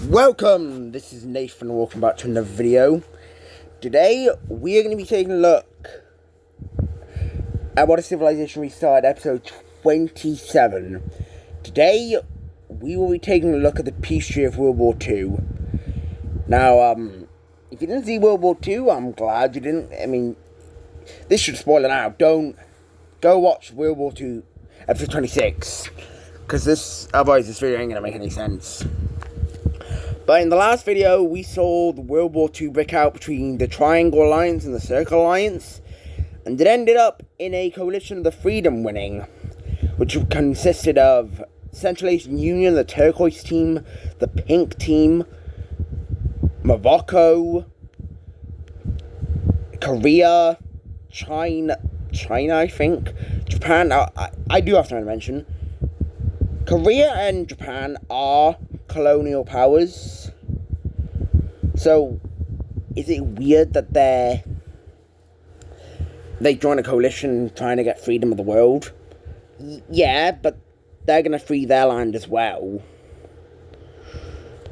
Welcome, this is Nathan, welcome back to another video. Today, we are going to be taking a look at What a Civilization Restarted, episode 27. Today, we will be taking a look at the peace treaty of World War II. Now, if you didn't see World War II, I'm glad you didn't. I mean, this should spoil it now. Don't go watch World War II, episode 26, because otherwise this video ain't going to make any sense. But in the last video, we saw the World War II break out between the Triangle Alliance and the Circle Alliance, and it ended up in a coalition of the Freedom winning, which consisted of Central Asian Union, the Turquoise team, the Pink team, Morocco, Korea, China, I think, Japan. I do have to mention, Korea and Japan are colonial powers. So, is it weird that they join a coalition trying to get freedom of the world? Yeah, but they're going to free their land as well.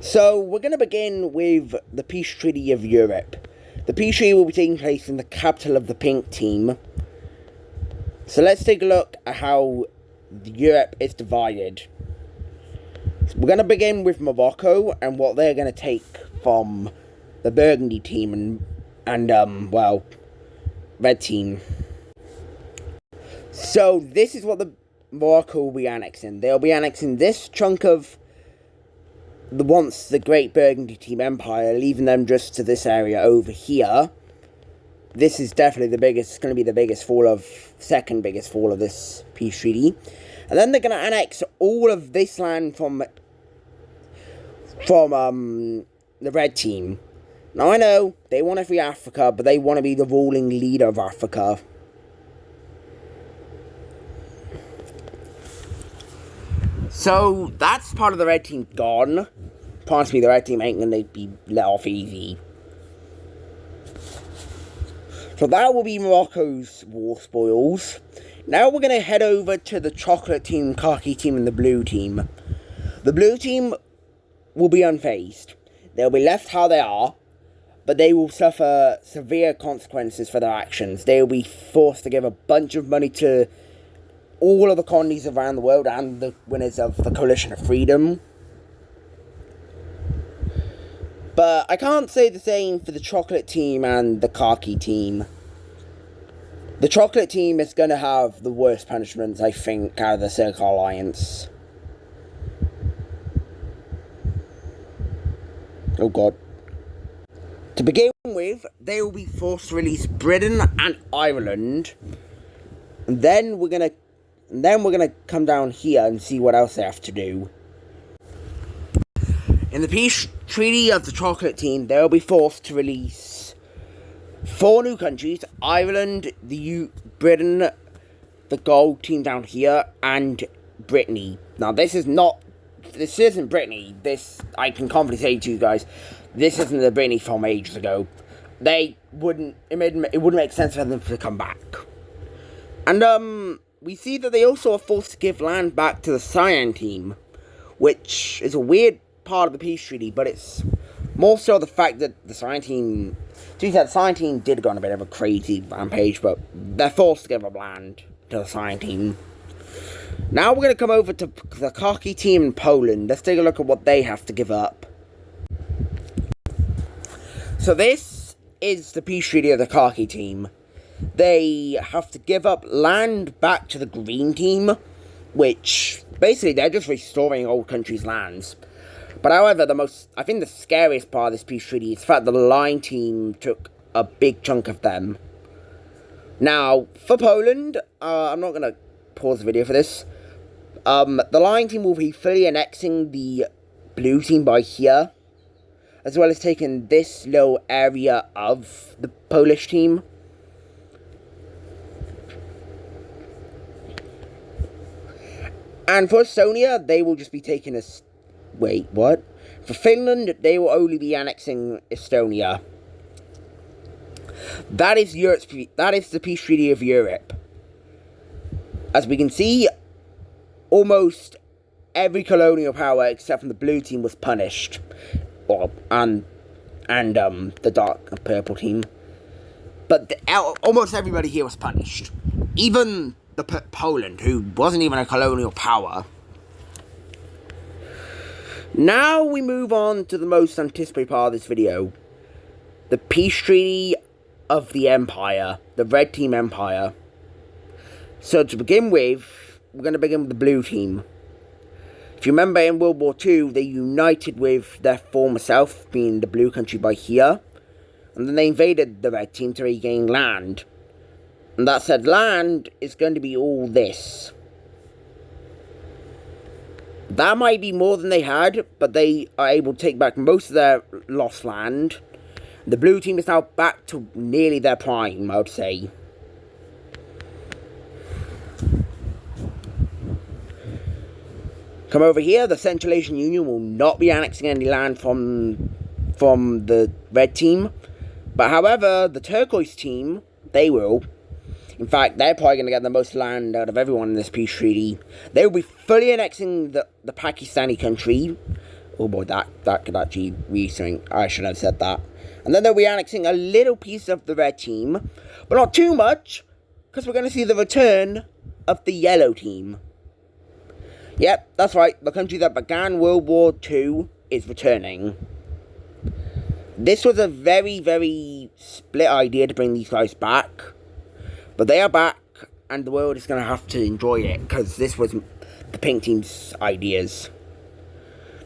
So, we're going to begin with the Peace Treaty of Europe. The Peace Treaty will be taking place in the capital of the Pink team. So, let's take a look at how Europe is divided. We're going to begin with Morocco and what they're going to take from the Burgundy team and Red team. So this is what the Morocco will be annexing. They'll be annexing this chunk of the Great Burgundy Team Empire, leaving them just to this area over here. This is definitely the biggest. It's going to be the second biggest fall of this peace treaty. And then they're going to annex all of this land from the Red team. Now, I know they want to free Africa, but they want to be the ruling leader of Africa. So, that's part of the Red team gone. Promise me the Red team ain't going to be let off easy. So, that will be Morocco's war spoils. Now we're going to head over to the chocolate team, khaki team, and the blue team. The blue team will be unfazed. They'll be left how they are, but they will suffer severe consequences for their actions. They will be forced to give a bunch of money to all of the colonies around the world and the winners of the Coalition of Freedom. But I can't say the same for the chocolate team and the khaki team. The chocolate team is going to have the worst punishments, I think, out of the Circle Alliance. Oh god. To begin with, they will be forced to release Britain and Ireland. And then we're gonna come down here and see what else they have to do. In the peace treaty of the chocolate team, they will be forced to release 4 new countries: Ireland, Britain, the gold team down here, and Brittany. Now, this isn't Brittany. I can confidently say to you guys, this isn't the Brittany from ages ago. It wouldn't make sense for them to come back. And, we see that they also are forced to give land back to the Cyan team, which is a weird part of the peace treaty, but it's more so the fact that the Cyan team, the Cyan team did go on a bit of a crazy rampage, but they're forced to give up land to the Cyan team. Now we're going to come over to the khaki team in Poland. Let's take a look at what they have to give up. So this is the peace treaty of the khaki team. They have to give up land back to the green team, which basically they're just restoring old countries' lands. But however, I think the scariest part of this peace treaty is the fact that the line team took a big chunk of them. Now, for Poland, I'm not going to pause the video for this. The line team will be fully annexing the blue team by here, as well as taking this little area of the Polish team. And for Estonia, they will just be taking us. Wait, what? For Finland, they will only be annexing Estonia. That is the peace treaty of Europe. As we can see, almost every colonial power except from the blue team was punished, and the dark and purple team. But almost everybody here was punished, even Poland, who wasn't even a colonial power. Now we move on to the most anticipated part of this video, the peace treaty of the Empire, the Red Team Empire. So to begin with, we're going to begin with the blue team. If you remember, in World War II, they united with their former self, being the blue country by here, and then they invaded the red team to regain land. And that said land is going to be all this. That might be more than they had, but they are able to take back most of their lost land. The blue team is now back to nearly their prime, I would say. Come over here, the Central Asian Union will not be annexing any land from the red team. But however, the turquoise team, they will. In fact, they're probably going to get the most land out of everyone in this peace treaty. They will be fully annexing the Pakistani country. Oh boy, that could actually be something. I shouldn't have said that. And then they'll be annexing a little piece of the red team. But not too much, because we're going to see the return of the yellow team. Yep, that's right. The country that began World War II is returning. This was a very, very split idea to bring these guys back. But they are back, and the world is going to have to enjoy it, because this was the pink team's ideas.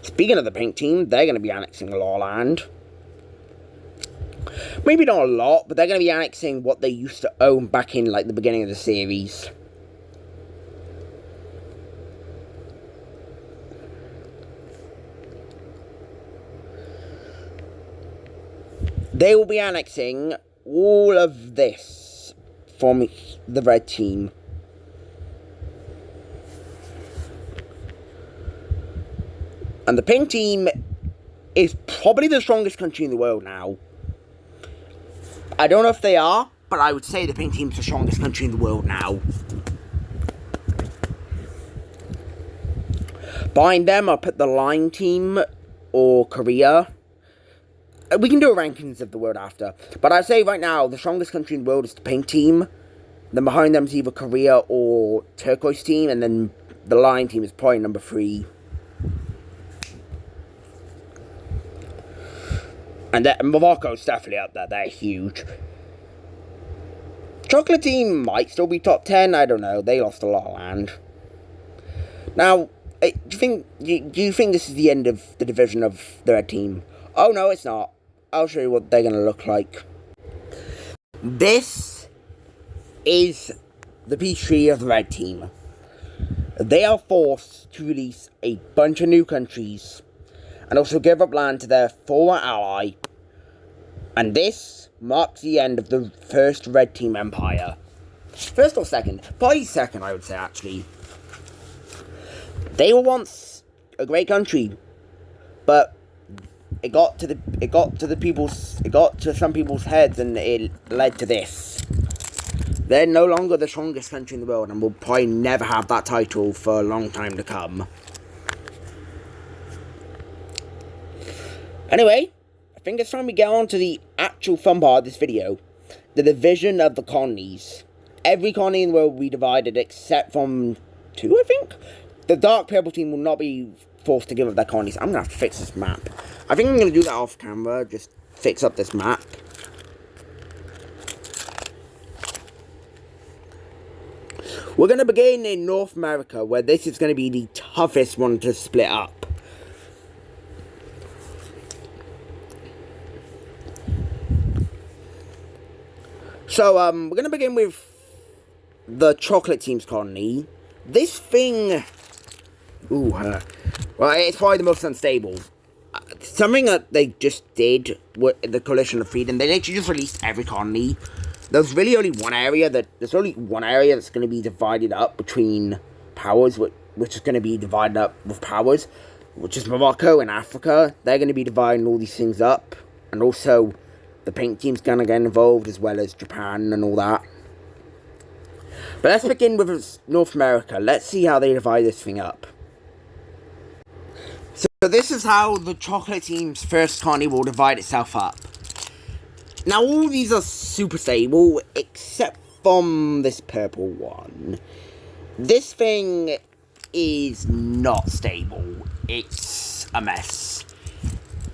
Speaking of the pink team, they're going to be annexing a lot of land. Maybe not a lot, but they're going to be annexing what they used to own back in, like, the beginning of the series. They will be annexing all of this from the red team. And the pink team is probably the strongest country in the world now. I don't know if they are, but I would say the pink team's the strongest country in the world now. Behind them, I'll put the lime team or Korea. We can do a rankings of the world after. But I'd say right now, the strongest country in the world is the pink team. Then behind them is either Korea or turquoise team. And then the lime team is probably number 3. And Morocco's definitely up there. They're huge. Chocolate team might still be top 10. I don't know. They lost a lot of land. Now, do you think this is the end of the division of the red team? Oh, no, it's not. I'll show you what they're going to look like. This is the peace treaty of the red team. They are forced to release a bunch of new countries and also give up land to their former ally. And this marks the end of the first red team empire. First or second? Probably second, I would say, actually. They were once a great country, but it got to some people's heads, and it led to this. They're no longer the strongest country in the world, and will probably never have that title for a long time to come. Anyway, I think it's time we get on to the actual fun part of this video. The division of the colonies. Every colony in the world will be divided except from 2, I think? The dark purple team will not be forced to give up their colonies. I'm going to have to fix this map. I think I'm going to do that off camera. Just fix up this map. We're going to begin in North America, where this is going to be the toughest one to split up. So, we're going to begin with the chocolate team's colony. This thing... well, it's probably the most unstable. Something that they just did with the Coalition of Freedom, they literally just released every colony. There's really only one area that's going to be divided up between powers, which is going to be divided up with powers, which is Morocco and Africa. They're going to be dividing all these things up, and also the pink team's going to get involved, as well as Japan and all that. But let's begin with North America. Let's see how they divide this thing up. So this is how the chocolate team's first colony will divide itself up. Now all these are super stable, except from this purple one. This thing is not stable. It's a mess.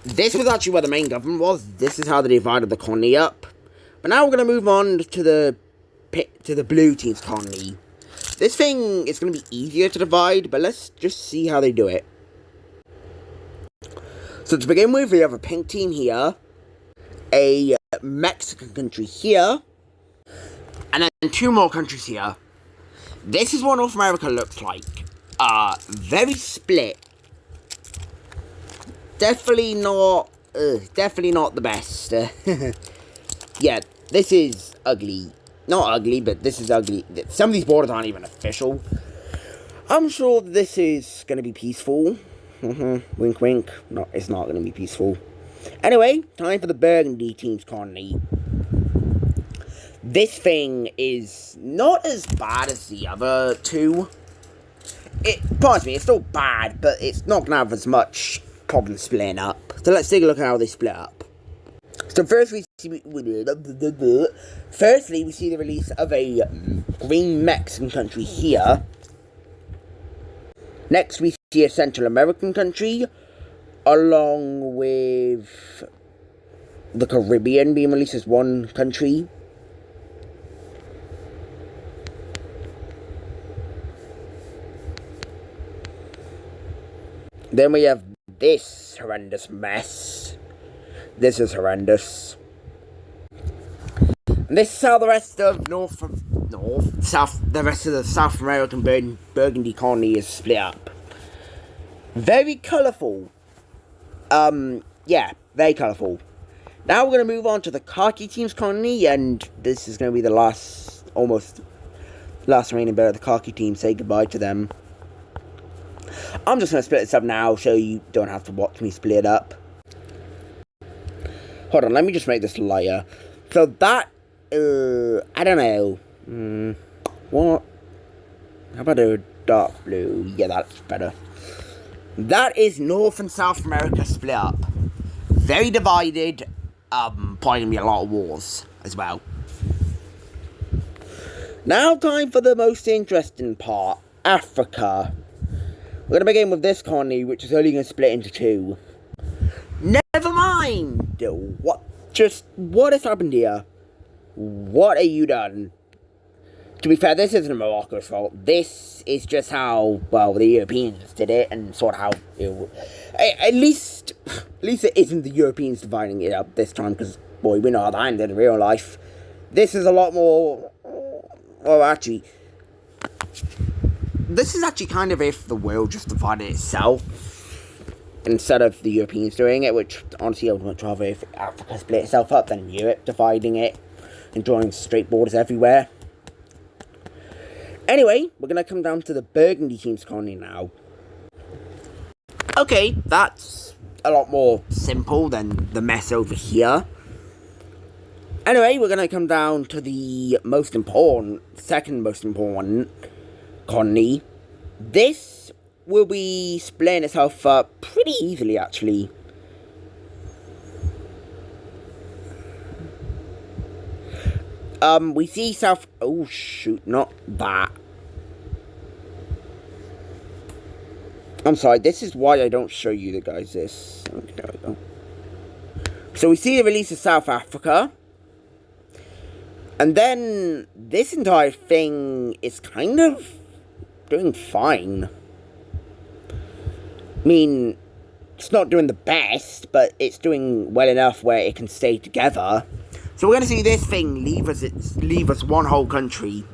This was actually where the main government was. This is how they divided the colony up. But now we're going to move on to the blue team's colony. This thing is going to be easier to divide, but let's just see how they do it. So to begin with, we have a pink team here, a Mexican country here, and then two more countries here. This is what North America looks like. Very split. Definitely not the best. Yeah, this is ugly. Not ugly, but this is ugly. Some of these borders aren't even official. I'm sure this is going to be peaceful. Wink, wink. No, it's not going to be peaceful. Anyway, time for the Burgundy team's colony. This thing is not as bad as the other two. Pardon me, it's still bad, but it's not going to have as much problem splitting up. So let's take a look at how they split up. So firstly, we see the release of a green Mexican country here. Next, we see a Central American country, along with the Caribbean being released as one country. Then we have this horrendous mess. This is horrendous. And this is how the rest of the rest of the South American Burgundy colony is split up. Very colourful. Yeah, very colourful. Now we're going to move on to the khaki team's colony, and this is going to be the almost last remaining bit of the khaki team. Say goodbye to them. I'm just going to split this up now, so you don't have to watch me split it up. Hold on, let me just make this lighter. So that, I don't know. What? How about a dark blue? Yeah, that's better. That is North and South America split up. Very divided. Probably going to be a lot of wars as well. Now time for the most interesting part. Africa. We're going to begin with this colony, which is only going to split into two. Never mind! What has happened here? What have you done? To be fair, this isn't Morocco's fault. This is just how, well, the Europeans did it, and sort of how at least it isn't the Europeans dividing it up this time, because, boy, we know how that ended in real life. This is a lot more, well, actually, this is actually kind of if the world just divided itself instead of the Europeans doing it, which honestly I would much rather if Africa split itself up than Europe dividing it and drawing straight borders everywhere. Anyway, we're going to come down to the Burgundy team's colony now. Okay, that's a lot more simple than the mess over here. Anyway, we're going to come down to the second most important colony. This will be splitting itself up pretty easily, actually. We see oh shoot, not that. I'm sorry, this is why I don't show you the guys this. Okay, there we go. So we see the release of South Africa. And then this entire thing is kind of doing fine. I mean, it's not doing the best, but it's doing well enough where it can stay together. So we're going to see this thing leave us one whole country.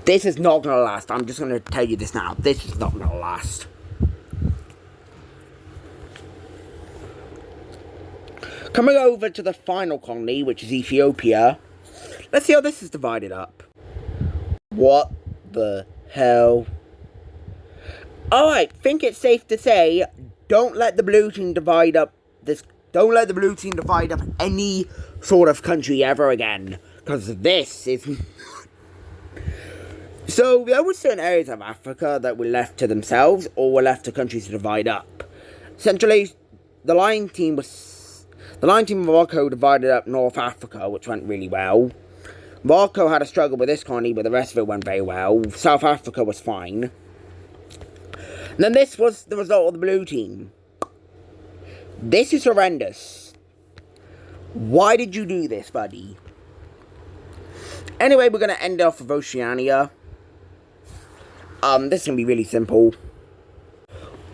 This is not going to last. I'm just going to tell you this now. This is not going to last. Coming over to the final colony, which is Ethiopia. Let's see how this is divided up. What the hell? Alright, think it's safe to say, don't let the blue team divide up any sort of country ever again. Because this is So there were certain areas of Africa that were left to themselves or were left to countries to divide up. Centrally, the Lion Team of Morocco divided up North Africa, which went really well. Morocco had a struggle with this colony, but the rest of it went very well. South Africa was fine. And then this was the result of the Blue Team. This is horrendous. Why did you do this, buddy? Anyway, we're going to end off with Oceania. This is going to be really simple.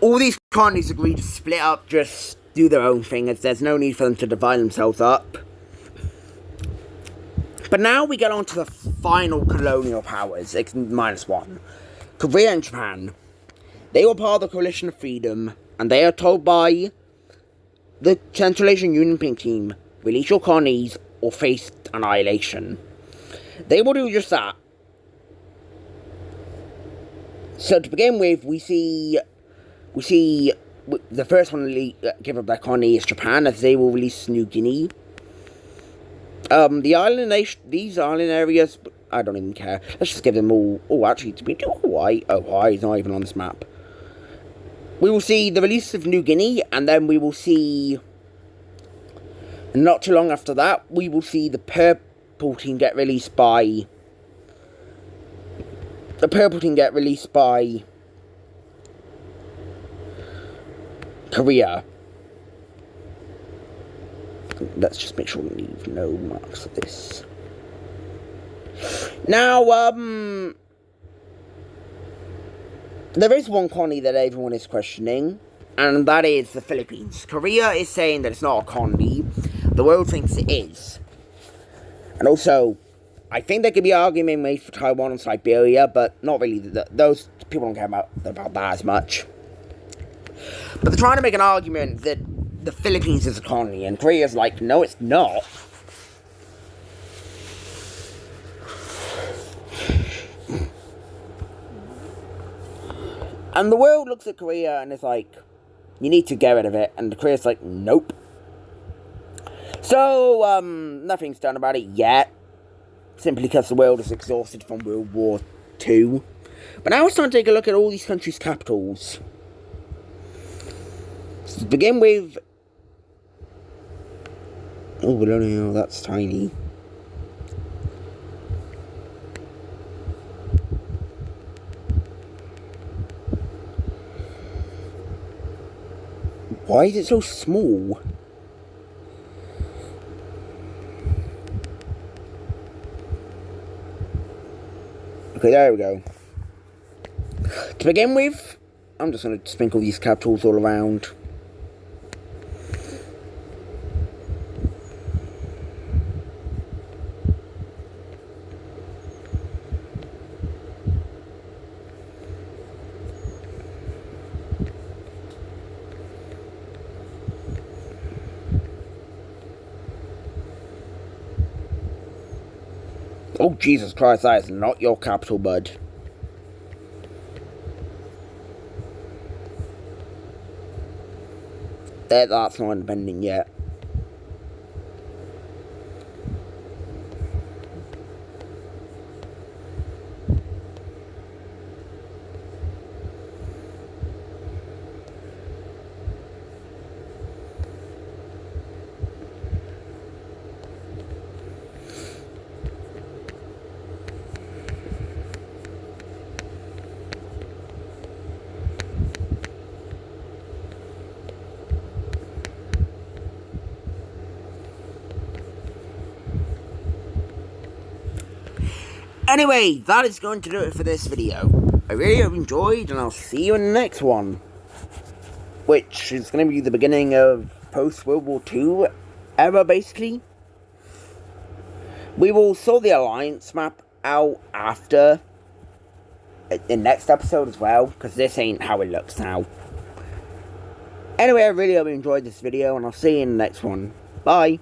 All these colonies agreed to split up, just do their own thing, as there's no need for them to divide themselves up. But now we get on to the final colonial powers, -1. Korea and Japan. They were part of the Coalition of Freedom, and they are told by the Central Asian Union Pink Team, release your colonies or face annihilation. They will do just that. So to begin with, we see the first one to give up their colony is Japan, as they will release New Guinea. These island areas, I don't even care. Let's just give them all. Oh, actually, did we do Hawaii? Oh, Hawaii's not even on this map. We will see the release of New Guinea, and then we will see, not too long after that, we will see the Purple Team get released by Korea. Let's just make sure we leave no marks of this. Now, there is one colony that everyone is questioning, and that is the Philippines. Korea is saying that it's not a colony. The world thinks it is. And also, I think there could be an argument made for Taiwan and Siberia, but not really. Those people don't care about that as much. But they're trying to make an argument that the Philippines is a colony, and Korea's like, no, it's not. And the world looks at Korea and is like, you need to get rid of it. And Korea's like, nope. So, nothing's done about it yet. Simply because the world is exhausted from World War II. But now it's time to take a look at all these countries' capitals. So to begin with, oh, I don't know, that's tiny. Why is it so small? Okay, there we go. To begin with, I'm just going to sprinkle these capitals all around. Oh, Jesus Christ, that is not your capital, bud. That's not independent yet. Anyway, that is going to do it for this video. I really hope you enjoyed, and I'll see you in the next one. Which is going to be the beginning of post-World War II era, basically. We will sort the alliance map out after the next episode as well, because this ain't how it looks now. Anyway, I really hope you enjoyed this video, and I'll see you in the next one. Bye.